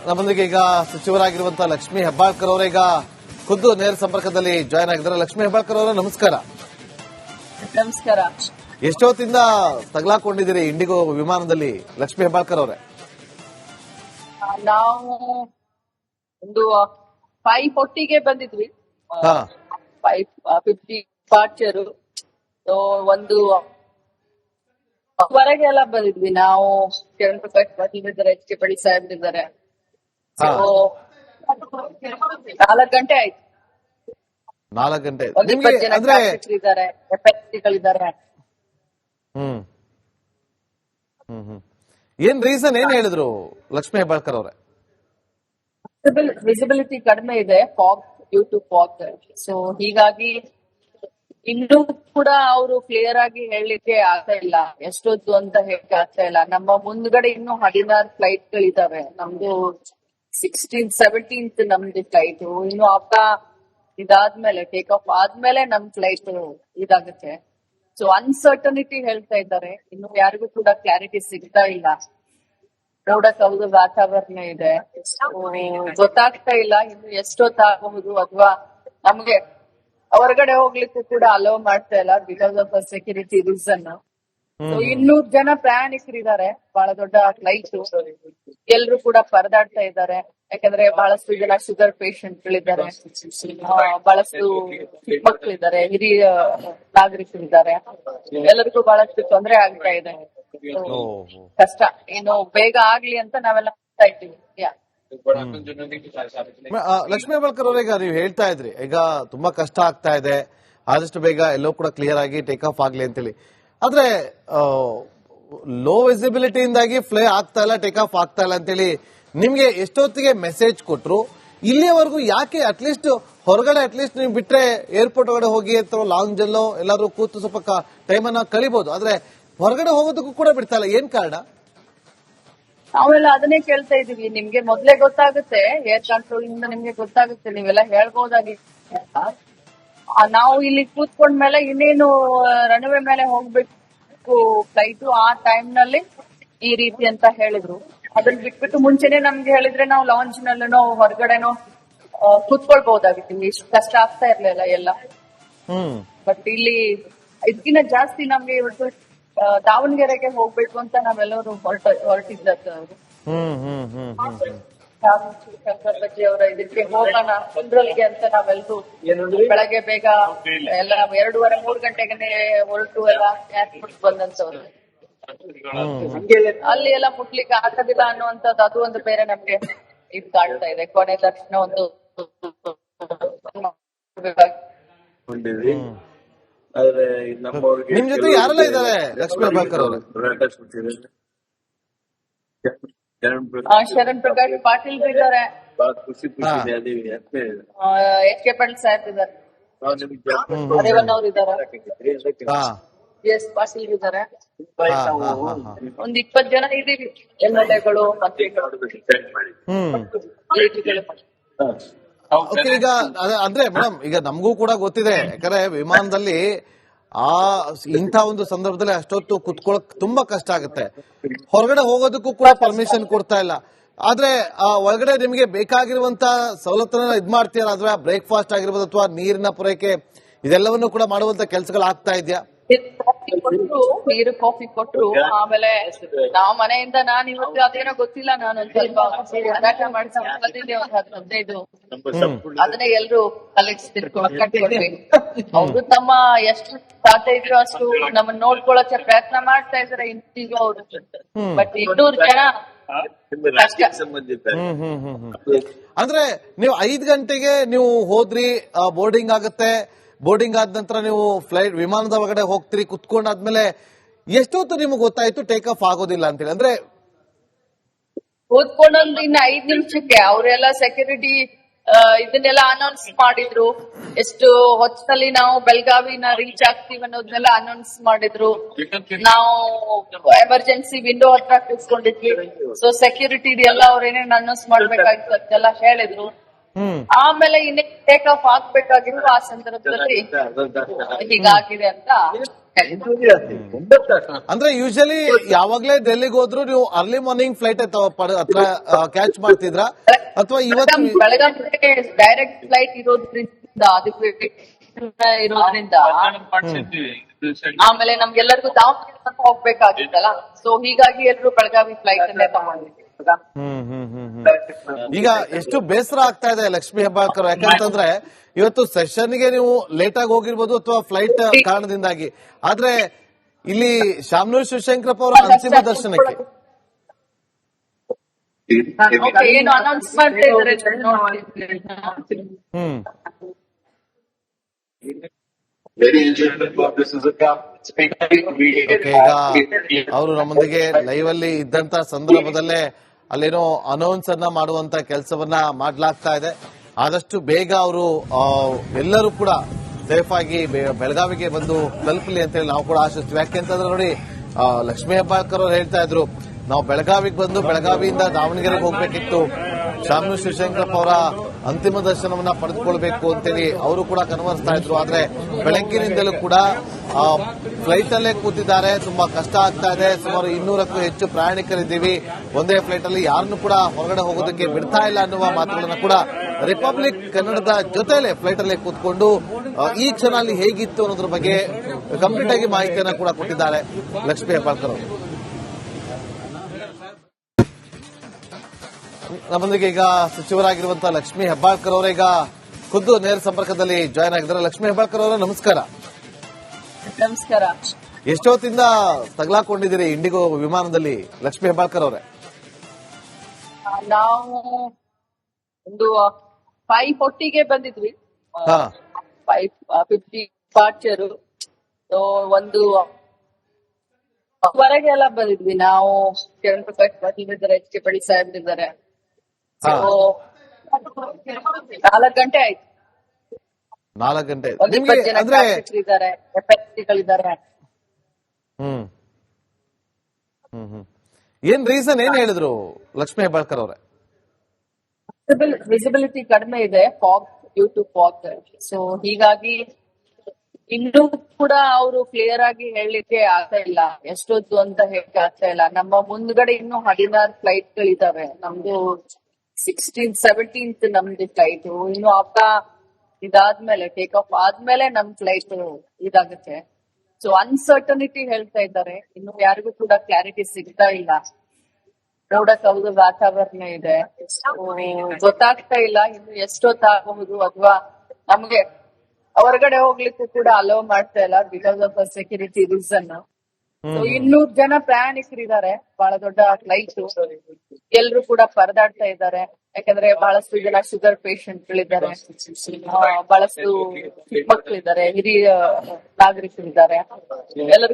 ನಮ್ಮೊಂದಿಗೆ ಈಗ ಸಚಿವರಾಗಿರುವಂತಹ ಲಕ್ಷ್ಮೀ ಹೆಬ್ಬಾಳ್ಕರ್ ಅವರ ಈಗ ಖುದ್ದು ನೇರ ಸಂಪರ್ಕದಲ್ಲಿ ಜಾಯ್ನ್ ಆಗಿದ್ದಾರೆ. ಲಕ್ಷ್ಮೀ ಹೆಬ್ಬಾಳ್ಕರ್ ಅವರ ನಮಸ್ಕಾರ. ನಮಸ್ಕಾರ. ಎಷ್ಟೊತ್ತಿಂದ ತಗಲಾಕೊಂಡಿದ್ದೀರಿ ಇಂಡಿಗೋ ವಿಮಾನದಲ್ಲಿ ಲಕ್ಷ್ಮೀ ಹೆಬ್ಬಾಳ್ಕರ್ ಅವರೇ? ನಾವು ಒಂದು 5:40ಗೆ ಬಂದಿದ್ವಿ. 5:50 ಡಿಪಾರ್ಚರ್. ಒಂದು ಹೊರಗೆ ಎಲ್ಲ ಬಂದಿದ್ವಿ ನಾವು. ಕಿರಣ್ ಪ್ರಕಾಶ್ ಪಾಟೀಲ್ ಇದ್ದಾರೆ, ಎಚ್ ಕೆ ಪಡಿ ಸಾಹೇಬ್ ಇದ್ದಾರೆ. 4 ಗಂಟೆ ಆಯ್ತು. 4 ಗಂಟೆ ನಿಮ್ಗೆ ಅಂದ್ರೆ ಎಫ್ಎಸ್ಸಿಗಳಿದ್ದಾರೆ. ಏನ್ ರೀಸನ್ ಏನ್ ಹೇಳಿದ್ರು ಲಕ್ಷ್ಮೀ ಹೆಬ್ಬಾಳ್ಕರ್ ಅವರೇ? ವಿಸಿಬಿಲಿಟಿ ಕಡಿಮೆ ಇದೆ, fog, due to fog. So ಹೀಗಾಗಿ ಇನ್ನೂ ಕೂಡ ಅವರು ಕ್ಲಿಯರ್ ಆಗಿ ಹೇಳಲಿಕ್ಕೆ ಆಗ್ತಾ ಇಲ್ಲ, ಎಷ್ಟೊತ್ತು ಅಂತ ಹೇಳಕ್ಕೆ ಆಗ್ತಾ ಇಲ್ಲ. ನಮ್ಮ ಮುಂದ್ಗಡೆ ಇನ್ನು 16 ಫ್ಲೈಟ್ ಗಳಿದಾವೆ. ನಮ್ದು 16th 17th ನಮ್ದು ಫ್ಲೈಟ್. ಇನ್ನು ಹಬ್ಬ ಇದಾದ್ಮೇಲೆ, ಟೇಕ್ ಆಫ್ ಆದ್ಮೇಲೆ ನಮ್ ಫ್ಲೈಟ್ ಇದಾಗುತ್ತೆ. ಸೊ ಅನ್ಸರ್ಟನಿಟಿ ಹೇಳ್ತಾ ಇದ್ದಾರೆ. ಇನ್ನು ಯಾರಿಗೂ ಕೂಡ ಕ್ಲಾರಿಟಿ ಸಿಗ್ತಾ ಇಲ್ಲ. ಮೋಡ ಕವಿದ ವಾತಾವರಣ ಇದೆ, ಗೊತ್ತಾಗ್ತಾ ಇಲ್ಲ ಇನ್ನು ಎಷ್ಟೊತ್ತಾಗಬಹುದು, ಅಥವಾ ನಮ್ಗೆ ಹೊರಗಡೆ ಹೋಗ್ಲಿಕ್ಕೂ ಕೂಡ ಅಲೋ ಮಾಡ್ತಾ ಇಲ್ಲ ಬಿಕಾಸ್ ಆಫ್ ಸೆಕ್ಯೂರಿಟಿ ರೀಸನ್. 200 ಜನ ಪ್ರಯಾಣಿಕರಿದ್ದಾರೆ, ಬಹಳ ದೊಡ್ಡ ಫ್ಲೈಟ್. ಎಲ್ರು ಕೂಡ ಪರದಾಡ್ತಾ ಇದ್ದಾರೆ, ಯಾಕಂದ್ರೆ ಬಹಳಷ್ಟು ಜನ ಶುಗರ್ ಪೇಷಂಟ್ ಗಳಿದ್ದಾರೆ, ಬಹಳಷ್ಟು ಚಿಕ್ಕ ಮಕ್ಕಳಿದ್ದಾರೆ, ಹಿರಿಯ ನಾಗರಿಕರಿದ್ದಾರೆ. ಎಲ್ಲರಿಗೂ ಬಹಳಷ್ಟು ತೊಂದರೆ ಆಗ್ತಾ ಇದೆ. ಕಷ್ಟ ಇನ್ನು ಬೇಗ ಆಗ್ಲಿ ಅಂತ ನಾವೆಲ್ಲ ಮಾಡ್ತಾ ಇದ್ದೀವಿ. ಲಕ್ಷ್ಮೀ ಹೆಬ್ಬಾಳ್ಕರ್ ಅವರೀಗ ನೀವು ಹೇಳ್ತಾ ಇದ್ರಿ, ಈಗ ತುಂಬಾ ಕಷ್ಟ ಆಗ್ತಾ ಇದೆ, ಆದಷ್ಟು ಬೇಗ ಎಲ್ಲೋ ಕೂಡ ಕ್ಲಿಯರ್ ಆಗಿ ಟೇಕ್ ಆಫ್ ಆಗ್ಲಿ ಅಂತೇಳಿ. ಆದ್ರೆ ಲೋ ವಿಸಿಬಿಲಿಟಿಯಿಂದಾಗಿ ಫ್ಲೈ ಆಗ್ತಾ ಇಲ್ಲ, ಟೇಕ್ ಆಫ್ ಆಗ್ತಾ ಇಲ್ಲ ಅಂತೇಳಿ ನಿಮ್ಗೆ ಎಷ್ಟೊತ್ತಿಗೆ ಮೆಸೇಜ್ ಕೊಟ್ರು? ಇಲ್ಲಿಯವರೆಗೂ ಯಾಕೆ ಅಟ್ಲೀಸ್ಟ್ ಹೊರಗಡೆ ಅಟ್ಲೀಸ್ಟ್ ನೀವು ಬಿಟ್ರೆ ಏರ್ಪೋರ್ಟ್ ಒಳಗಡೆ ಹೋಗಿ ಅಥವಾ ಲಾಂಜ್ ಅಲ್ಲೋ ಎಲ್ಲಾದ್ರೂ ಕೂತು ಸ್ವಲ್ಪ ಟೈಮ್ ಅನ್ನ ಕಳಿಬಹುದು, ಆದ್ರೆ ಹೊರಗಡೆ ಹೋಗೋದಕ್ಕೂ ಕೂಡ ಬಿಡ್ತಾ ಇಲ್ಲ, ಏನ್ ಕಾರಣ? ನಾವೆಲ್ಲ ಅದನ್ನೇ ಕೇಳ್ತಾ ಇದೀವಿ. ನಿಮ್ಗೆ ಮೊದ್ಲೇ ಗೊತ್ತಾಗುತ್ತೆ, ಏರ್ ಕಂಟ್ರೋಲ್ ಇಂದ ನಿಮ್ಗೆ ಗೊತ್ತಾಗುತ್ತೆ, ನೀವೆಲ್ಲ ಹೇಳ್ಬೋದಾಗಿ. ನಾವು ಇಲ್ಲಿ ಕೂತ್ಕೊಂಡ್ಮೇಲೆ ಇನ್ನೇನು ರನ್ವೇ ಮೇಲೆ ಹೋಗ್ಬೇಕು ಫ್ಲೈಟು, ಆ ಟೈಮ್ ನಲ್ಲಿ ಈ ರೀತಿ ಅಂತ ಹೇಳಿದ್ರು. ಅದನ್ನ ಬಿಟ್ಬಿಟ್ಟು ಮುಂಚೆನೆ ನಮ್ಗೆ ಹೇಳಿದ್ರೆ ನಾವು ಲಾಂಚ್ ನಲ್ಲೂ ಹೊರಗಡೆನೋ ಕೂತ್ಕೊಳ್ಬಹುದಾಗಿತ್ತು, ಇಷ್ಟು ಕಷ್ಟ ಆಗ್ತಾ ಇರ್ಲಿಲ್ಲ ಎಲ್ಲ. ಬಟ್ ಇಲ್ಲಿ ಇದಕ್ಕಿಂತ ಜಾಸ್ತಿ ನಮ್ಗೆ ಇವತ್ತು ದಾವಣಗೆರೆಗೆ ಹೋಗ್ಬೇಕು ಅಂತ ನಾವೆಲ್ಲರೂ ಹೊರಟಿದ್ದಾರೆ. ಶಂಕರ್ ಬಜ್ಜಿ ಅವರ ಇದಕ್ಕೆ ಹೋಗೋಣ ಕುಂದ್ರಲ್ಗೆ ಅಂತ ನಾವೆಲ್ಲರೂ ಬೆಳಗ್ಗೆ ಬೇಗ ಎಲ್ಲ 2:30-3 ಗಂಟೆಗೆ ಹೊರಟು ಎಲ್ಲ ಏರ್ಪೋರ್ಟ್ ಬಂದಂತವ್ರು. ಅಲ್ಲಿ ಎಲ್ಲ ಮುಟ್ಲಿಕ್ಕೆ ಆಗದಿಲ್ಲ ಅನ್ನುವಂಥದ್ದು ಅದು ಒಂದು ಬೇರೆ ನಮ್ಗೆ ಇದು ಕಾಡ್ತಾ ಇದೆ. ಕೊನೆ ತಕ್ಷಣ ಒಂದು ನಿಮ್ ಜೊತೆ ಯಾರೆಲ್ಲ ಇದ್ದಾರೆ ಲಕ್ಷ್ಮೀ ಹೆಬ್ಬಾಳ್ಕರ್ ಅವರು? ಶರಣ್ ಪ್ರಕಾಶ್ ಪಾಟೀಲ್ ಇದ್ದಾರೆ, ಎಚ್ ಕೆ ಪಾಟೀಲ್ ಸಾಹೇಬ್ ಇದ್ದಾರೆ, ರೇವಣ್ಣ ಅವ್ರು ಇದ್ದಾರೆ, ಎಸ್ ಪಾಟೀಲ್ ಇದ್ದಾರೆ. ಒಂದ್ 20 ಜನ ಇದೀವಿ, MLA ಗಳು, ಮಂತ್ರಿಗಳು. ಈಗ ಅಂದ್ರೆ ಮೇಡಮ್, ಈಗ ನಮಗೂ ಕೂಡ ಗೊತ್ತಿದೆ, ಯಾಕಂದ್ರೆ ವಿಮಾನದಲ್ಲಿ ಇಂಥ ಒಂದು ಸಂದರ್ಭದಲ್ಲಿ ಅಷ್ಟೊತ್ತು ಕುತ್ಕೊಳಕ್ ತುಂಬಾ ಕಷ್ಟ ಆಗುತ್ತೆ. ಹೊರಗಡೆ ಹೋಗೋದಕ್ಕೂ ಕೂಡ ಪರ್ಮಿಷನ್ ಕೊಡ್ತಾ ಇಲ್ಲ. ಆದ್ರೆ ಒಳಗಡೆ ನಿಮ್ಗೆ ಬೇಕಾಗಿರುವಂತ ಸವಲತ್ತನ್ನ ಇದ್ ಮಾಡ್ತೀರಾ? ಅಥವಾ ಬ್ರೇಕ್ಫಾಸ್ಟ್ ಆಗಿರ್ಬೋದು ಅಥವಾ ನೀರಿನ ಪೂರೈಕೆ ಇದೆಲ್ಲವನ್ನು ಕೂಡ ಮಾಡುವಂತ ಕೆಲಸಗಳು ಆಗ್ತಾ ಇದೆಯಾ? ನೀರು ಕಾಫಿ ಕೊಟ್ರು. ಆಮೇಲೆ ನಾವು ಮನೆಯಿಂದ ನಾನು ಇವತ್ತು ಅದೇನೋ ಗೊತ್ತಿಲ್ಲ, ನಾನು ಒಂದ್ ಸ್ವಲ್ಪ ಅದಾಟ ಮಾಡಿದ್ದೆ, ಒಂದ್ 15 ಅದನ್ನೇ ಎಲ್ರು ಕಲೆಕ್ಟ್ ಕಟ್ಕೊಟ್ವಿ. ಅವರು ತಮ್ಮ ಎಷ್ಟು ಸಾಧ್ಯ ಇದ್ರು ಅಷ್ಟು ನಮ್ಮನ್ನ ನೋಡ್ಕೊಳ್ಳೋಕೆ ಪ್ರಯತ್ನ ಮಾಡ್ತಾ ಇದಾರೆ ಈಗ ಅವರು. ಬಟ್ 200 ಜನ ಅಂದ್ರೆ ನೀವು 5 ಗಂಟೆಗೆ ನೀವು ಹೋದ್ರಿ, ಬೋರ್ಡಿಂಗ್ ಆಗುತ್ತೆ, ಬೋರ್ಡಿಂಗ್ ಆದ ನಂತರ ನೀವು ಫ್ಲೈಟ್ ವಿಮಾನದ ಒಳಗಡೆ ಹೋಗ್ತೀರಿ, ಕುತ್ಕೊಂಡಾದ್ಮೇಲೆ ಎಷ್ಟೊತ್ತು ನಿಮ್ಗೆ ಗೊತ್ತಾಯ್ತು ಟೇಕ್ ಆಫ್ ಆಗೋದಿಲ್ಲ ಅಂತೇಳಿ? ಅಂದ್ರೆ ಕೂತ್ಕೊಂಡೊಂದು ಇನ್ನು 5 ನಿಮಿಷಕ್ಕೆ ಅವರೆಲ್ಲ ಸೆಕ್ಯೂರಿಟಿ ಇದನ್ನೆಲ್ಲ ಅನೌನ್ಸ್ ಮಾಡಿದ್ರು. ಎಷ್ಟು ಹೊತ್ತಿನಲ್ಲಿ ನಾವು ಬೆಳಗಾವಿನ ರೀಚ್ ಆಗ್ತೀವಿ ಅನ್ನೋದನ್ನೆಲ್ಲ ಅನೌನ್ಸ್ ಮಾಡಿದ್ರು. ನಾವು ಎಮರ್ಜೆನ್ಸಿ ವಿಂಡೋ ಹತ್ರ ಕೂತ್ಕೊಂಡಿದ್ವಿ. ಸೊ ಸೆಕ್ಯೂರಿಟಿ ಎಲ್ಲ ಅವ್ರೇನೇನು ಅನೌನ್ಸ್ ಮಾಡ್ಬೇಕಾಗಿತ್ತು ಅಂತೆಲ್ಲ ಹೇಳಿದ್ರು. ಆಮೇಲೆ ಇನ್ನೇ ಟೇಕ್ ಆಫ್ ಆಗ್ಬೇಕಾಗಿತ್ತು. ಆ ಸಂದರ್ಭದಲ್ಲಿ ಹೀಗಾಗಿದೆ ಅಂತ ಅಂದ್ರೆ ಯೂಶಲಿ ಯಾವಾಗ್ಲೇ ಡೆಲ್ಲಿಗೆ ಹೋದ್ರು ನೀವು ಅರ್ಲಿ ಮಾರ್ನಿಂಗ್ ಫ್ಲೈಟ್ ಹತ್ರ ಕ್ಯಾಚ್ ಮಾಡ್ತಿದ್ರ ಅಥವಾ ಇವತ್ತು ಬೆಳಗಾವಿಗೆ ಡೈರೆಕ್ಟ್ ಫ್ಲೈಟ್ ಇರೋದ್ರಿಂದ ಅದಕ್ಕೆ ಇರೋದ್ರಿಂದ ಆಮೇಲೆ ನಮ್ಗೆಲ್ಲರಿಗೂ ದಾವಣಗೆರೆ ತನಕ ಹೋಗ್ಬೇಕಾಗಿತ್ತಲ್ಲ, ಸೊ ಹೀಗಾಗಿ ಎಲ್ಲರೂ ಬೆಳಗಾವಿ ಫ್ಲೈಟ್ ಅಲ್ಲೇ ತಗೊಂಡಿದ್ವಿ. ಈಗ ಎಷ್ಟು ಬೇಸರ ಆಗ್ತಾ ಇದೆ ಲಕ್ಷ್ಮೀ ಹೆಬ್ಬಾಳ್ಕರ್, ಯಾಕಂತಂದ್ರೆ ಇವತ್ತು ಸೆಷನ್ಗೆ ನೀವು ಲೇಟ್ ಆಗಿ ಹೋಗಿರ್ಬೋದು ಅಥವಾ ಫ್ಲೈಟ್ ಕಾರಣದಿಂದಾಗಿ, ಆದ್ರೆ ಇಲ್ಲಿ ಶಾಮನೂರ್ ಶಿವಶಂಕರಪ್ಪ ಅವರ ಅಂತಿಮ ದರ್ಶನಕ್ಕೆ ಏನು ಅನೌನ್ಸ್ ಮಾಡ್ತಾ ಇದ್ದಾರೆ ಈಗ ಅವರು ನಮ್ಮೊಂದಿಗೆ ಲೈವ್ ಅಲ್ಲಿ ಇದ್ದಂತ ಸಂದರ್ಭದಲ್ಲೇ ಅಲ್ಲೇನೋ ಅನೌನ್ಸ್ ಅನ್ನ ಮಾಡುವಂತ ಕೆಲಸವನ್ನ ಮಾಡ್ಲಾಗ್ತಾ ಇದೆ. ಆದಷ್ಟು ಬೇಗ ಅವರು ಎಲ್ಲರೂ ಕೂಡ ಸೇಫ್ ಆಗಿ ಬೆಳಗಾವಿಗೆ ಬಂದು ತಲುಪಲಿ ಅಂತ ಹೇಳಿ ನಾವು ಕೂಡ ಆಶಿಸ್ತೀವಿ. ಯಾಕೆಂತಂದ್ರೆ ನೋಡಿ, ಲಕ್ಷ್ಮೀ ಹೆಬ್ಬಾಳ್ಕರ್ ಅವರು ಹೇಳ್ತಾ ಇದ್ರು, ನಾವು ಬೆಳಗಾವಿಗೆ ಬಂದು ಬೆಳಗಾವಿಯಿಂದ ದಾವಣಗೆರೆಗೆ ಹೋಗ್ಬೇಕಿತ್ತು, ಶಾಮನೂರ್ ಶಿವಶಂಕರಪ್ಪ ಅವರ ಅಂತಿಮ ದರ್ಶನವನ್ನ ಪಡೆದುಕೊಳ್ಬೇಕು ಅಂತೇಳಿ ಅವರು ಕೂಡ ಕನ್ವರ್ಸ್ತಾ ಇದ್ರು. ಆದ್ರೆ ಬೆಳಗ್ಗಿನಿಂದಲೂ ಕೂಡ ಫ್ಲೈಟ್ ಅಲ್ಲೇ ಕೂತಿದ್ದಾರೆ, ತುಂಬಾ ಕಷ್ಟ ಆಗ್ತಾ ಇದೆ. ಸುಮಾರು 200ಕ್ಕೂ ಹೆಚ್ಚು ಪ್ರಯಾಣಿಕರಿದ್ದೀವಿ, ಒಂದೇ ಫ್ಲೈಟ್ ಅಲ್ಲಿ ಯಾರನ್ನು ಕೂಡ ಹೊರಗಡೆ ಹೋಗೋದಕ್ಕೆ ಬಿಡ್ತಾ ಇಲ್ಲ ಅನ್ನುವ ಮಾತುಗಳನ್ನ ಕೂಡ ರಿಪಬ್ಲಿಕ್ ಕನ್ನಡದ ಜೊತೆಲೆ ಫ್ಲೈಟ್ ಅಲ್ಲೇ ಕೂತ್ಕೊಂಡು ಈ ಕ್ಷಣ ಅಲ್ಲಿ ಹೇಗಿತ್ತು ಅನ್ನೋದ್ರ ಬಗ್ಗೆ ಕಂಪ್ಲೀಟ್ ಆಗಿ ಮಾಹಿತಿಯನ್ನ ಕೂಡ ಕೊಟ್ಟಿದ್ದಾರೆ ಲಕ್ಷ್ಮೀ ಹೆಬ್ಬಾಳ್ಕರ್ ಅವರು. ನಮ್ಮೊಂದಿಗೆ ಈಗ ಸಚಿವರಾಗಿರುವಂತಹ ಲಕ್ಷ್ಮೀ ಹೆಬ್ಬಾಳ್ಕರ್ ಅವರ ಈಗ ಖುದ್ದು ನೇರ ಸಂಪರ್ಕದಲ್ಲಿ ಜಾಯ್ನ್ ಆಗಿದ್ದಾರೆ. ಲಕ್ಷ್ಮೀ ಹೆಬ್ಬಾಳ್ಕರ್ ಅವರ ನಮಸ್ಕಾರ. ನಮಸ್ಕಾರ. ಎಷ್ಟೊತ್ತಿಂದ ತಗಲಾಕೊಂಡಿದ್ದೀರಿ ಇಂಡಿಗೋ ವಿಮಾನದಲ್ಲಿ ಲಕ್ಷ್ಮೀ ಹೆಬ್ಬಾಳ್ಕರ್ ಅವರೇ? ನಾವು ಒಂದು 5:40ಗೆ ಬಂದಿದ್ವಿ, 5:50 ಡಿಪಾರ್ಚರ್. ಒಂದು ಹೊರಗೆ ಎಲ್ಲ ಬಂದಿದ್ವಿ ನಾವು. ಕಿರಣ್ ಪ್ರಕಾಶ್ ಪಾಟೀಲ್ ಇದ್ದಾರೆ, ಎಚ್ ಕೆ ಪಡಿ ಸಾಹೇಬ್ ಇದ್ದಾರೆ. 4 ಗಂಟೆ ಆಯ್ತು. 4 ಗಂಟೆ ಒಂದು 20 ಜನ ಇದ್ದಾರೆ, FSCಗಳಿದ್ದಾರೆ. ಏನ್ ರೀಸನ್ ಏನ್ ಹೇಳಿದ್ರು ಲಕ್ಷ್ಮೀ ಹೆಬ್ಬಾಳ್ಕರ್ ಅವರೇ? ವಿಸಿಬಿಲಿಟಿ ಕಡಿಮೆ ಇದೆ, fog due to fog. So ಹೀಗಾಗಿ ಇನ್ನೂ ಕೂಡ ಅವರು ಕ್ಲಿಯರ್ ಆಗಿ ಹೇಳಲಿಕ್ಕೆ ಆಗ್ತಾ ಇಲ್ಲ, ಎಷ್ಟೊತ್ತು ಅಂತ ಹೇಳಕ್ಕೆ ಆಗ್ತಾ ಇಲ್ಲ. ನಮ್ಮ ಮುಂದ್ಗಡೆ ಇನ್ನೂ 16 ಫ್ಲೈಟ್ ಗಳಿದಾವೆ. ನಮ್ದು 16th 17th ನಮ್ದು ಫ್ಲೈಟ್. ಇನ್ನು ಇದಾದ್ಮೇಲೆ ಟೇಕ್ ಆಫ್ ಆದ್ಮೇಲೆ ನಮ್ ಫ್ಲೈಟ್ ಇದಾಗುತ್ತೆ. ಸೊ ಅನ್ಸರ್ಟನಿಟಿ ಹೇಳ್ತಾ ಇದ್ದಾರೆ, ಇನ್ನು ಯಾರಿಗೂ ಕೂಡ ಕ್ಲಾರಿಟಿ ಸಿಗ್ತಾ ಇಲ್ಲ. ಮೋಡ ಕವಿದ ವಾತಾವರಣ ಇದೆ, ಗೊತ್ತಾಗ್ತಾ ಇಲ್ಲ ಇನ್ನು ಎಷ್ಟೊತ್ತಾಗಬಹುದು, ಅಥವಾ ನಮ್ಗೆ ಹೊರಗಡೆ ಹೋಗ್ಲಿಕ್ಕೂ ಕೂಡ ಅಲೋ ಮಾಡ್ತಾ ಇಲ್ಲ because of security reason. So 200 ಜನ ಪ್ರಯಾಣಿಕರಿದ್ದಾರೆ, ಬಹಳ ದೊಡ್ಡ ಫ್ಲೈಟ್. ಎಲ್ರು ಕೂಡ ಪರದಾಡ್ತಾ ಇದ್ದಾರೆ, ಯಾಕಂದ್ರೆ ಬಹಳಷ್ಟು ಜನ ಶುಗರ್ ಪೇಷಂಟ್ಗಳಿದ್ದಾರೆ, ಬಹಳಷ್ಟು ಮಕ್ಕಳಿದ್ದಾರೆ, ಹಿರಿಯ ನಾಗರಿಕರಿದ್ದಾರೆ. ಎಲ್ಲರೂ